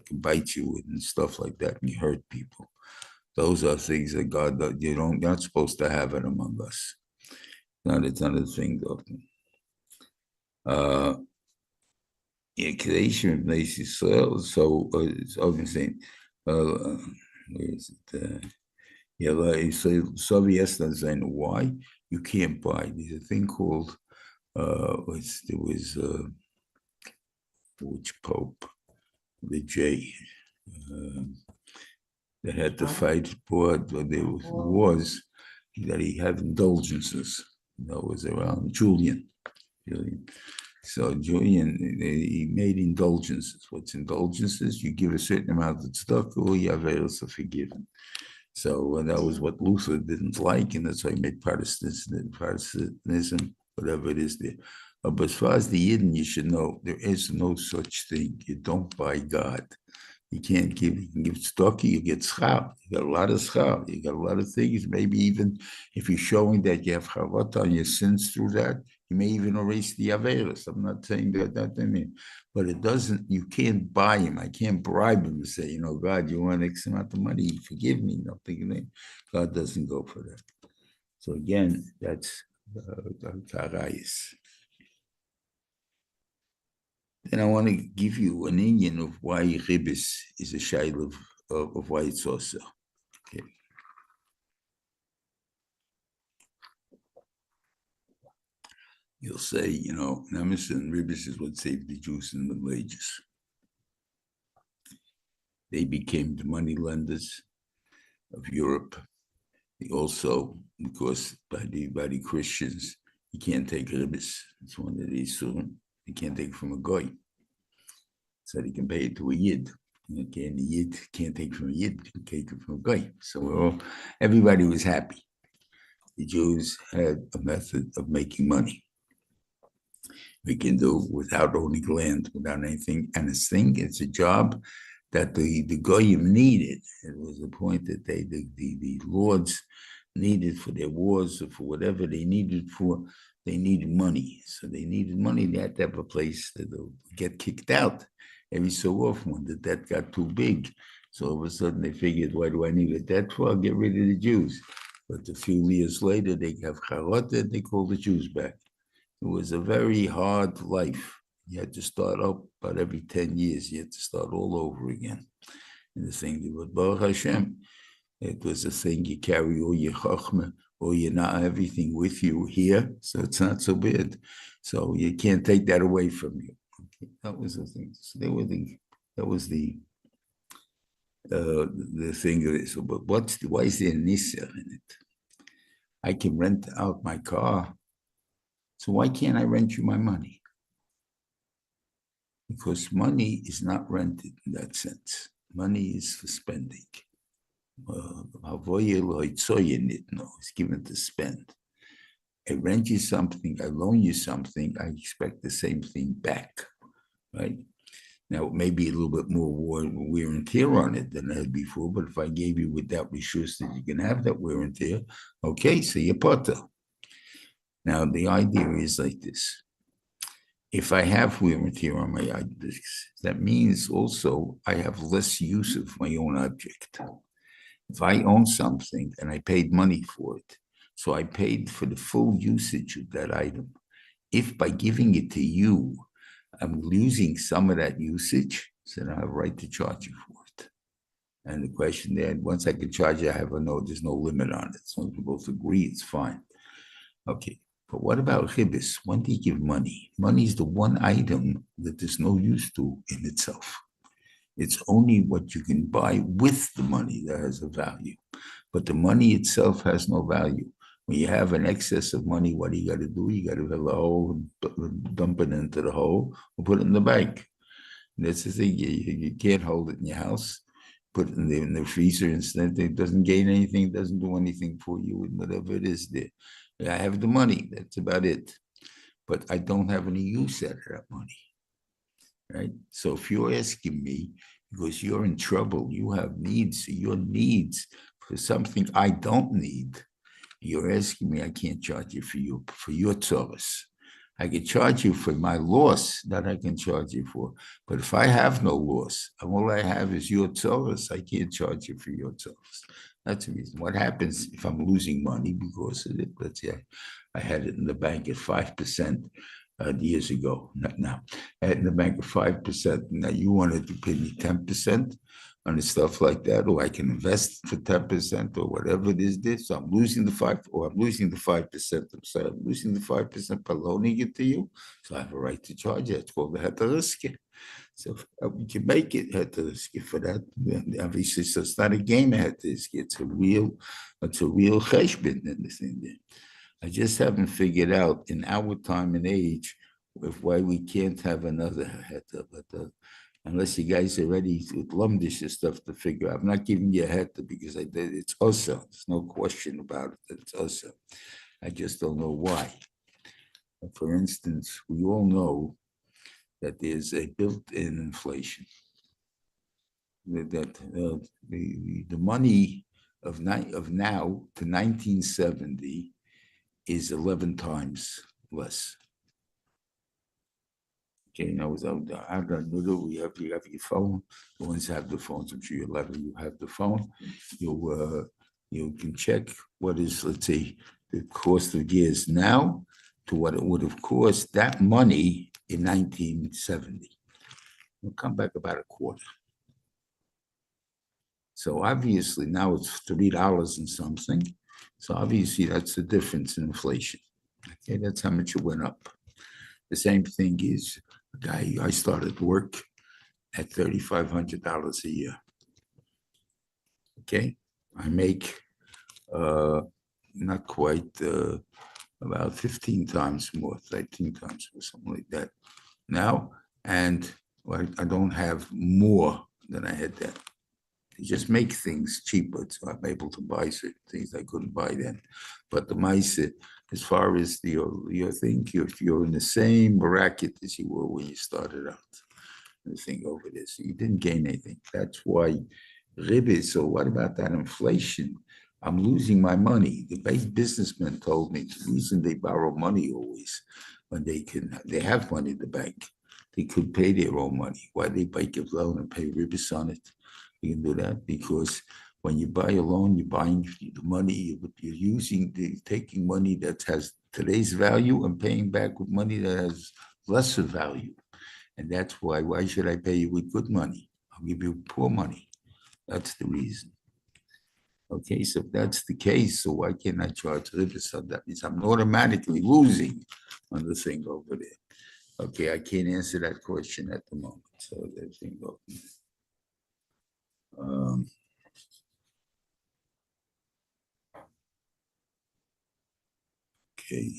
can bite you and stuff like that, and you hurt people. Those are things that God, you're not supposed to have it among us. It's not a thing, though. Creation of Israel. So it's often saying, where is it? Why you can't buy? There's a thing called which Pope, the J, that had to fight board when there was wars, that he had indulgences. That was around Julian. So Julian, he made indulgences. What's indulgences? You give a certain amount of stuff, all your aveils are forgiven. So that was what Luther didn't like, and that's why he made Protestantism, whatever it is there. But as far as the Yidden, you should know, there is no such thing. You don't buy God. You can't give, you can give tzedakah, you get schar. You got a lot of schar. You got a lot of things. Maybe even if you're showing that you have chavat on your sins through that, you may even erase the averos. I'm not saying that I mean, but it doesn't, you can't buy him. I can't bribe him to say, God, you want X amount of money, forgive me. Nothing. God doesn't go for that. So again, that's karayis. Then I want to give you an Indian of why ribis is a shayla of why it's also. Okay. You'll say, Nemes and ribis is what saved the Jews in the Middle Ages. They became the money lenders of Europe. They also, of course, by the Christians, you can't take ribis. It's one of these soon. You can't take it from a goy. So they can pay it to a yid. Okay, and the yid can't take it from a yid, you can take it from a goy. So everybody was happy. The Jews had a method of making money. We can do without owning land, without anything. And it's a job that the goyim needed. It was a point that the lords needed for their wars or for whatever they needed for. They needed money. So they needed money. They had to have a place that they'll get kicked out every so often when the debt got too big. So all of a sudden they figured, why do I need a debt for? I'll get rid of the Jews. But a few years later, they have charot and they call the Jews back. It was a very hard life. You had to start up about every 10 years. You had to start all over again. And the thing, but Baruch Hashem, it was a thing, you carry all your chachma, or you're not everything with you here, so it's not so bad. So you can't take that away from you. Okay, that was the thing. So that was the thing. So, but why is there nisa in it? I can rent out my car. So why can't I rent you my money? Because money is not rented in that sense. Money is for spending. It's given to spend. I rent you something, I loan you something, I expect the same thing back, right? Now, it may be a little bit more wear and tear on it than I had before, but if I gave you without reshus that you can have that wear and tear, okay, so you're potter. Now, the idea is like this. If I have wear and tear on my discs, that means also I have less use of my own object. If I own something and I paid money for it, so I paid for the full usage of that item. If by giving it to you, I'm losing some of that usage, so then I have a right to charge you for it. And the question then, once I can charge you, there's no limit on it. So we both agree, it's fine. Okay, but what about chibis? When do you give money? Money is the one item that there's no use to in itself. It's only what you can buy with the money that has a value. But the money itself has no value. When you have an excess of money, what do? You got to fill the hole, dump it into the hole, or put it in the bank. And that's the thing. You can't hold it in your house. Put it in the freezer instead. It doesn't gain anything. It doesn't do anything for you. And whatever it is there. I have the money. That's about it. But I don't have any use out of that money. Right? So if you're asking me, because you're in trouble, you have needs, your needs for something I don't need, you're asking me, I can't charge you for your tzoros. I can charge you for my loss that I can charge you for. But if I have no loss, and all I have is your tzoros, I can't charge you for your tzoros. That's the reason. What happens if I'm losing money because of it? Let's say I had it in the bank at 5%. Years ago, not now. I had in the bank of 5%. Now you wanted to pay me 10% on stuff like that, or I can invest for 10% or whatever it is. This, so I'm losing the 5%. I'm losing the 5%. I'm sorry, I'm losing the 5% by loaning it to you. So I have a right to charge it. It's called the heter. So we can make it heter for that. Obviously, so it's not a game of heter. It's a real cheshbon in this thing there. I just haven't figured out in our time and age why we can't have another heta. But unless you guys are ready with lumdish stuff to figure out, I'm not giving you a heta because it's also. There's no question about it that it's also. I just don't know why. For instance, we all know that there's a built-in inflation. That the money of now to 1970 is 11 times less. Okay, now you have your phone. The ones who have the phones, I'm sure you have the phone. You can check what is, let's say, the cost of gas now to what it would have cost that money in 1970. We'll come back about a quarter. So obviously now it's $3 and something. So obviously that's the difference in inflation. Okay, that's how much it went up. The same thing is, I started work at $3,500 a year. Okay, I make not quite about 15 times more, 13 times more, something like that now, and I don't have more than I had then. They just make things cheaper, so I'm able to buy certain things I couldn't buy then. But the mice, as far as your thing, if you're in the same bracket as you were when you started out, the thing over there, so you didn't gain anything. That's why ribis. So what about that inflation? I'm losing my money. The big businessmen told me the reason they borrow money always when they have money in the bank, they could pay their own money. Why they bank a loan and pay ribis on it? You can do that because when you buy a loan, you're buying the money, you're taking money that has today's value and paying back with money that has lesser value. And that's why should I pay you with good money? I'll give you poor money. That's the reason. Okay, so if that's the case, so why can't I charge ribis on that? Means I'm automatically losing on the thing over there. Okay, I can't answer that question at the moment. So that thing over there. Okay.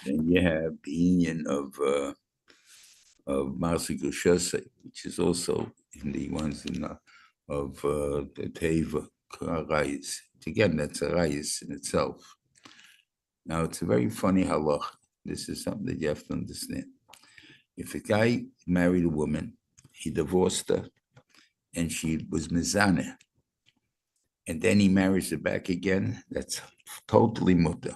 Then you have the union of of Masik Shose, which is also in the ones of the Teva Rayis. Again, that's a Rayis in itself. Now, it's a very funny halach. This is something that you have to understand. If a guy married a woman, he divorced her, and she was mizaneh, and then he marries her back again, that's totally mutter.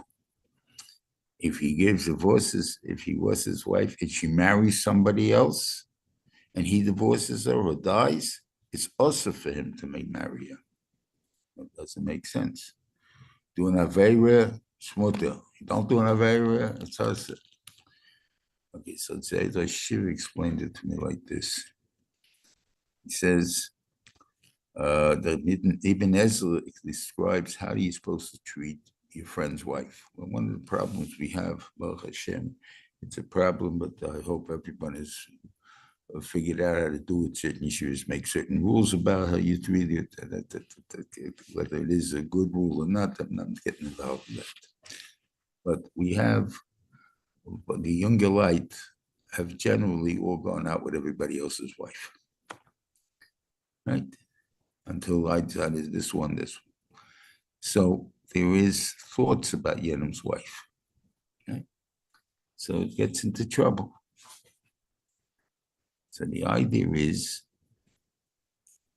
If he gives divorces, if he was his wife, and she marries somebody else, and he divorces her or dies, it's also for him to marry her. It doesn't make sense. Do an avera, shmuta. You don't do an avera, it's also. Okay, so Saitzai Shiur explained it to me like this. He says, that Ibn Ezra describes how you're supposed to treat your friend's wife. Well, one of the problems we have, Baruch Hashem, it's a problem, but I hope everyone has figured out how to do it. Certain issues make certain rules about how you treat it, whether it is a good rule or not, I'm not getting involved in that. But we have, the younger light have generally all gone out with everybody else's wife, right? Until I decided this one. So there is thoughts about Yenam's wife, right? So it gets into trouble. So the idea is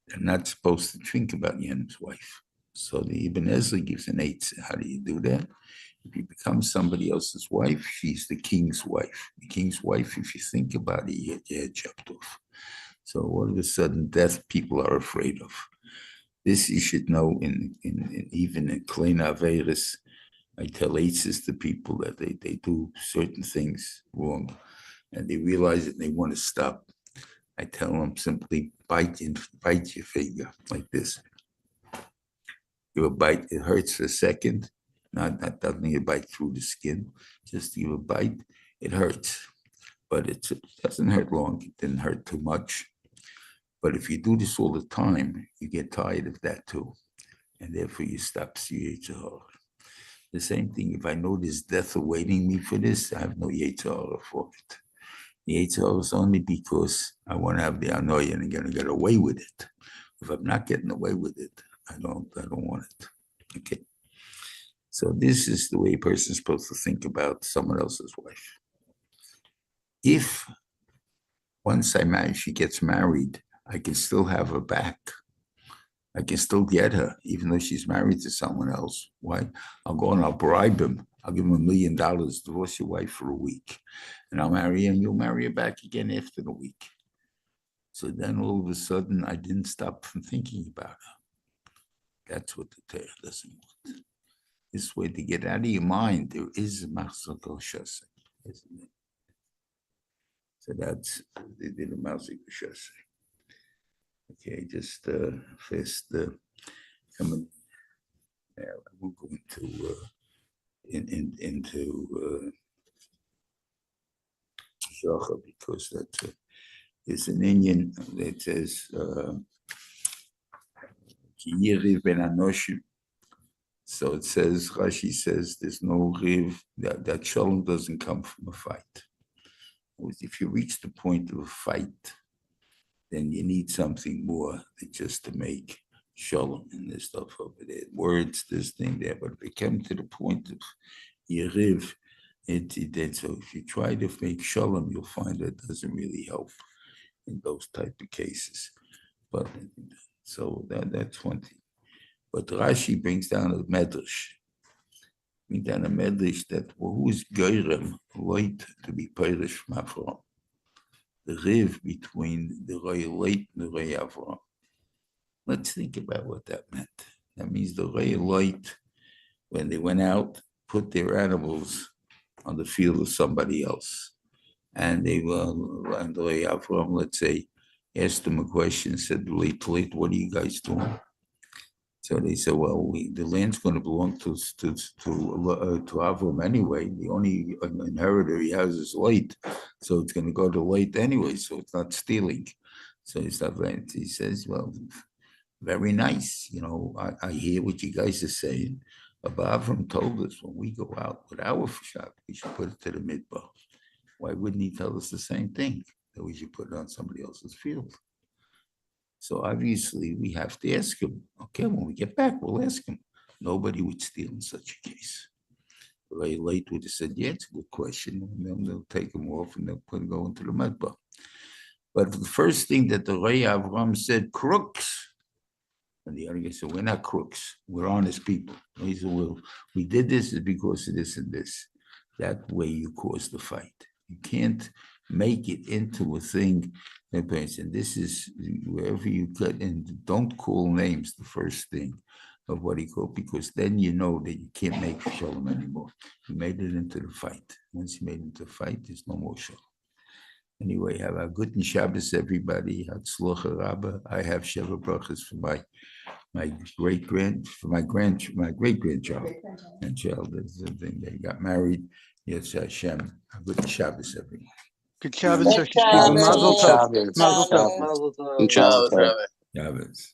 they're not supposed to think about Yenam's wife. So the Ibn Ezra gives an eight. How do you do that? If you become somebody else's wife, she's the king's wife. The king's wife, if you think about it, you get your head chopped off. So all of a sudden, death people are afraid of. This you should know even in Klein Averis. I tell aces to people that they do certain things wrong and they realize it and they want to stop. I tell them simply bite your finger like this. Give a bite, it hurts for a second. Not doesn't mean a bite through the skin, just give a bite, it hurts. But it doesn't hurt long, it didn't hurt too much. But if you do this all the time, you get tired of that too. And therefore you stop seeing Yetzirah. The same thing, if I know there's death awaiting me for this, I have no Yetzirah for it. The Yetzirah is only because I want to have the anoya and I'm going to get away with it. If I'm not getting away with it, I don't want it. Okay. So this is the way a person is supposed to think about someone else's wife. If once she gets married, I can still have her back. I can still get her, even though she's married to someone else. Why? I'll go and I'll bribe him. I'll give him $1 million, divorce your wife for a week. And I'll marry her, and you'll marry her back again after the week. So then all of a sudden, I didn't stop from thinking about her. That's what the Torah doesn't want. This way, to get out of your mind, there is a Masik Shose, isn't it? So that's they did a Masik Shose. Okay, just first coming. I won't go into Saitzai because that is an Indian that says so it says, Rashi says, there's no riv, that shalom doesn't come from a fight. If you reach the point of a fight, then you need something more than just to make shalom and this stuff over there. Words, this thing there. But if it came to the point of yeriv, so if you try to make shalom, you'll find that it doesn't really help in those type of cases. But so that's one thing. But Rashi brings down a medrash. That who is Geirem light to be Perish from Afram? The riv between the Roy Light and the Roy Avram. Let's think about what that meant. That means the Roy Light, when they went out, put their animals on the field of somebody else. And they were, and the Roy Avram, let's say, asked them a question, said, late, what are you guys doing? So they said, well, the land's going to belong to Avram anyway. The only inheritor he has is Light. So it's going to go to Light anyway, so it's not stealing. So he says, well, very nice. You know, I hear what you guys are saying. But Avram told us when we go out with our shop, we should put it to the midbar. Why wouldn't he tell us the same thing? that we should put it on somebody else's field. So obviously we have to ask him. Okay, when we get back, we'll ask him. Nobody would steal in such a case. Very late would have said, yeah, it's a good question. And then they'll take him off and they'll go into the medbar. But the first thing that the Rei Avram said, crooks. And the other guy said, we're not crooks. We're honest people. He said, well, we did this because of this and this. That way you cause the fight. You can't make it into a thing. And this is wherever you get in, don't call names the first thing of what he called, because then you know that you can't make shalom anymore. He made it into the fight. Once he made it into the fight, there's no more shalom. Anyway, have a good Shabbos, everybody. Hatzlocha Rabba. I have Sheva brachas for my great-grandchild. And child, they got married. Yes, Hashem. A good Shabbos, everyone. Good Shabbos. Mazel tov. Mazel tov. Good Shabbos. Shabbos.